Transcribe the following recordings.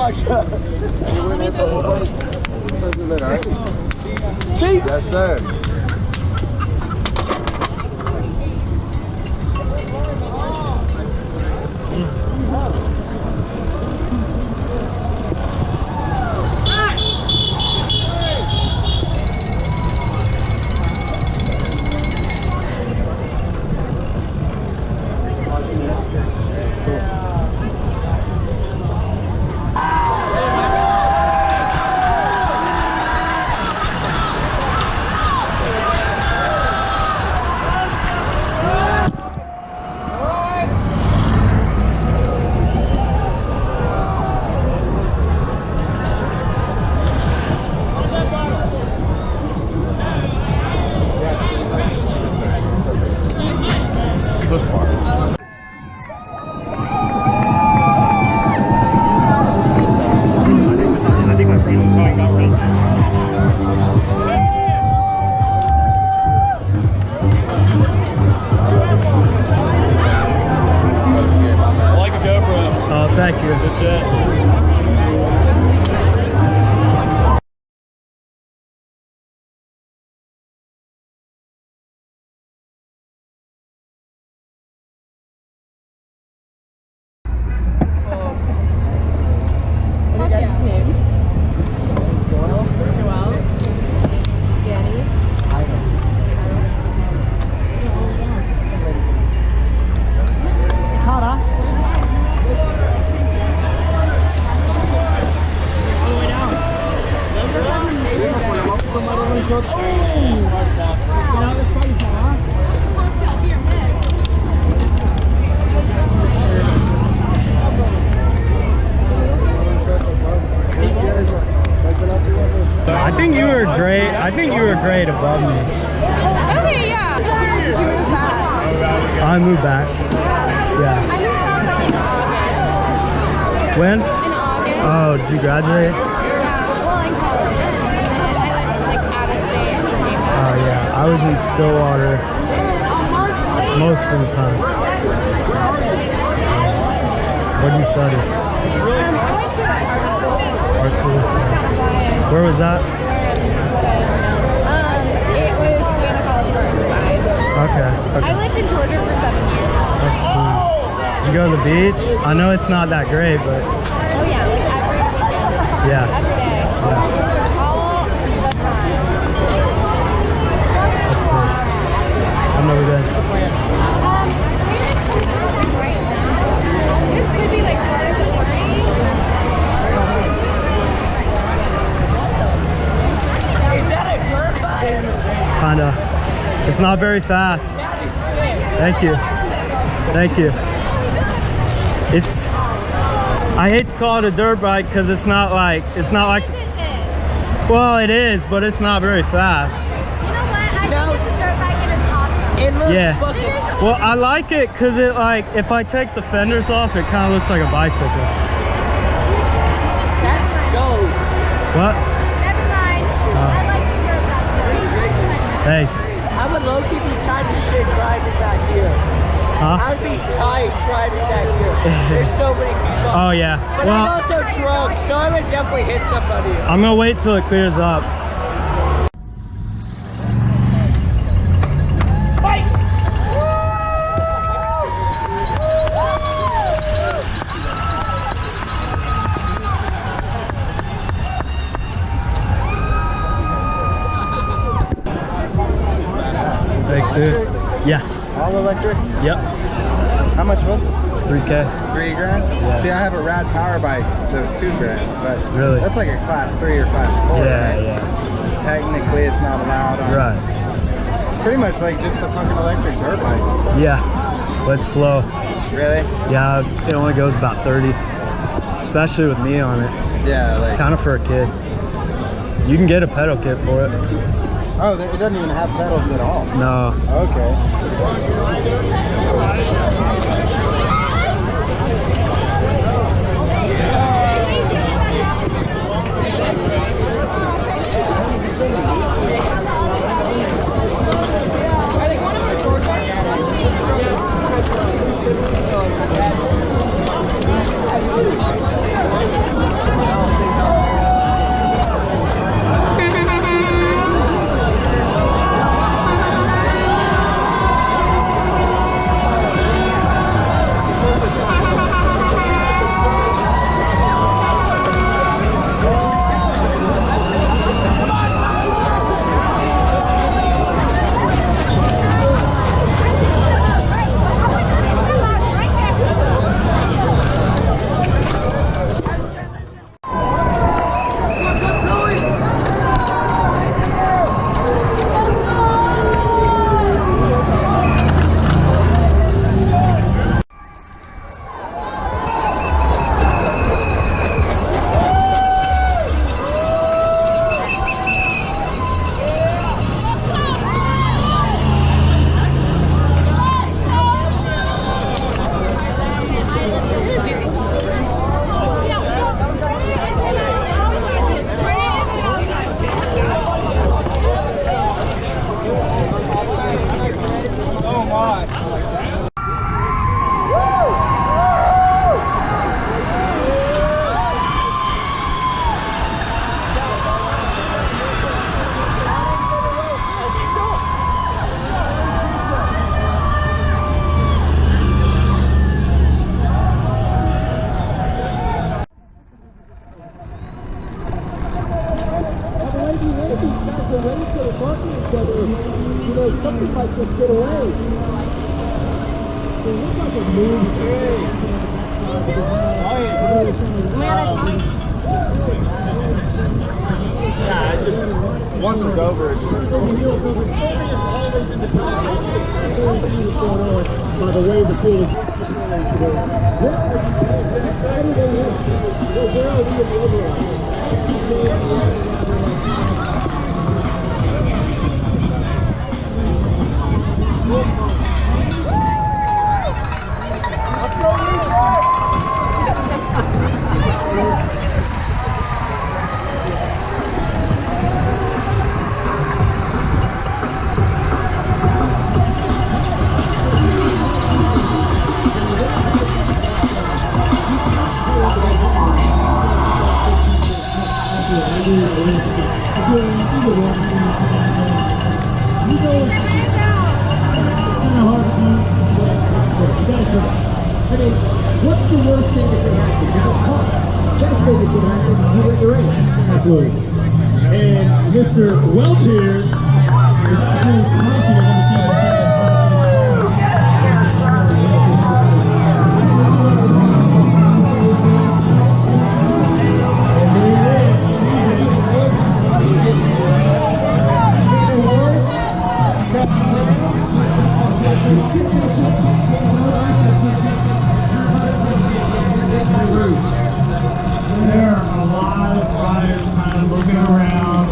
my God. Cheeks. Yes, sir. Thank you. That's it. I think you were great. I think you were great above me. Okay, yeah. You moved back. I moved back. Yeah. I moved back in August. When? In August. Oh, did you graduate? Yeah, well, in college. I lived like out of state. Oh yeah, I was in Stillwater most of the time. What did you study? I went to art school. Art school. Where was that? It was Savannah College of Art and Design. Okay. I lived in Georgia for 7 years. Let's see. Did you go to the beach? I know it's not that great, but Oh yeah, like every weekend. yeah. Every day. Yeah. All the time. Let's see. I've never been. This could be like part of the party. Is that a dirt bike? Kinda. It's not very fast. Thank you. Thank you. It's. I hate to call it a dirt bike because it's not like. Well, it is, but it's not very fast. You know what? I think it's a dirt bike and it's awesome. It looks Yeah. fucking. Well, I like it because it like if I take the fenders off, it kind of looks like a bicycle. That's dope. What? Never mind. I like dirt bikes. Thanks. I would low-key be tight as shit driving back here. Huh? I'd be tight driving back here. There's so many people. Oh yeah. But Well, I'm also drunk, so I would definitely hit somebody. I'm gonna wait till it clears up. Thanks, dude. Yeah. All electric? Yep. How much was it? 3K. 3 grand? Yeah. See, I have a rad power bike that was 2 grand, but Really? that's like a class 3 or class 4. Yeah, right? yeah. Technically, it's not allowed. Right. It's pretty much like just a fucking electric dirt bike. Yeah. But it's slow. Really? Yeah, it only goes about 30. Especially with me on it. Yeah. Like, It's kind of for a kid. You can get a pedal kit for it. oh, it doesn't even have pedals at all. No. Okay. Something might just get away. It looks like a move. Yeah, it just once it's over. It's by the way the field is where are we in the overall? What's the worst thing that could happen? You get caught. Best thing that could happen, you win the race. Absolutely. And Mr. Welch here is absolutely crushing it. Never seen him There are a lot of riders kind of looking around,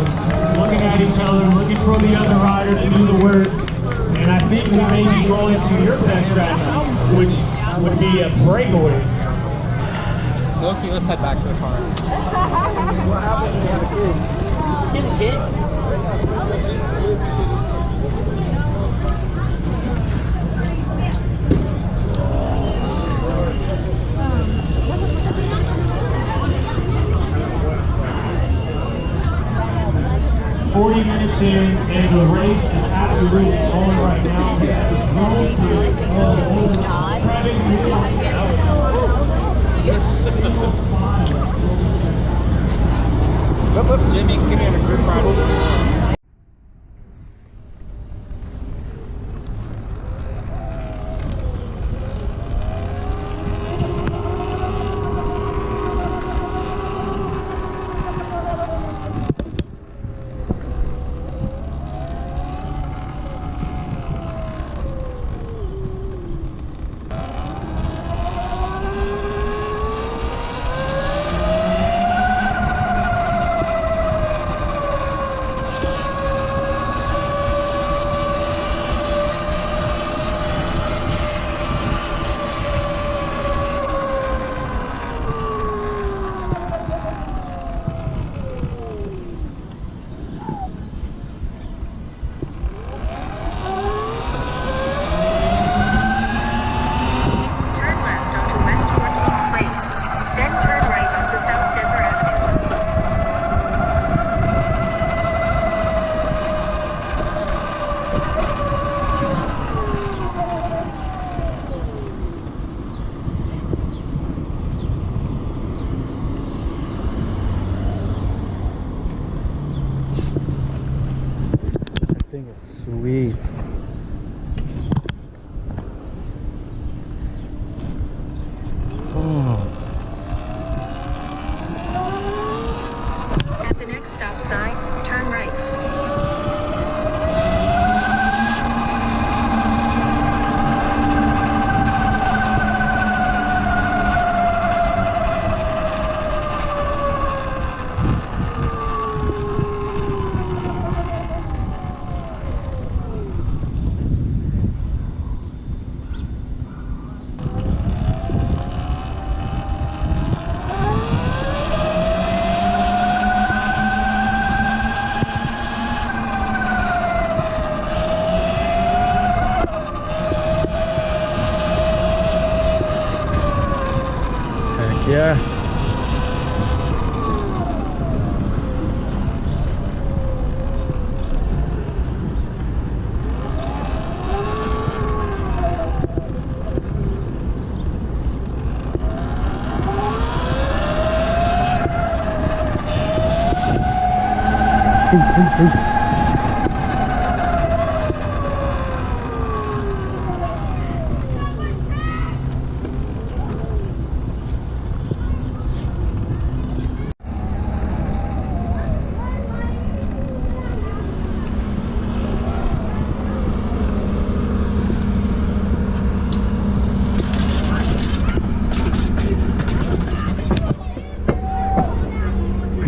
looking at each other, looking for the other rider to do the work. And I think we may be going to your best strategy, which would be a breakaway. Okay, let's head back to the car. What happened when you had a kid? He has a kid? 40 minutes in, and the race is absolutely on right now. The drone is Jimmy, give me a group ride. Thing is sweet. At the next stop sign, turn right. Yeah. We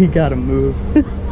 gotta move.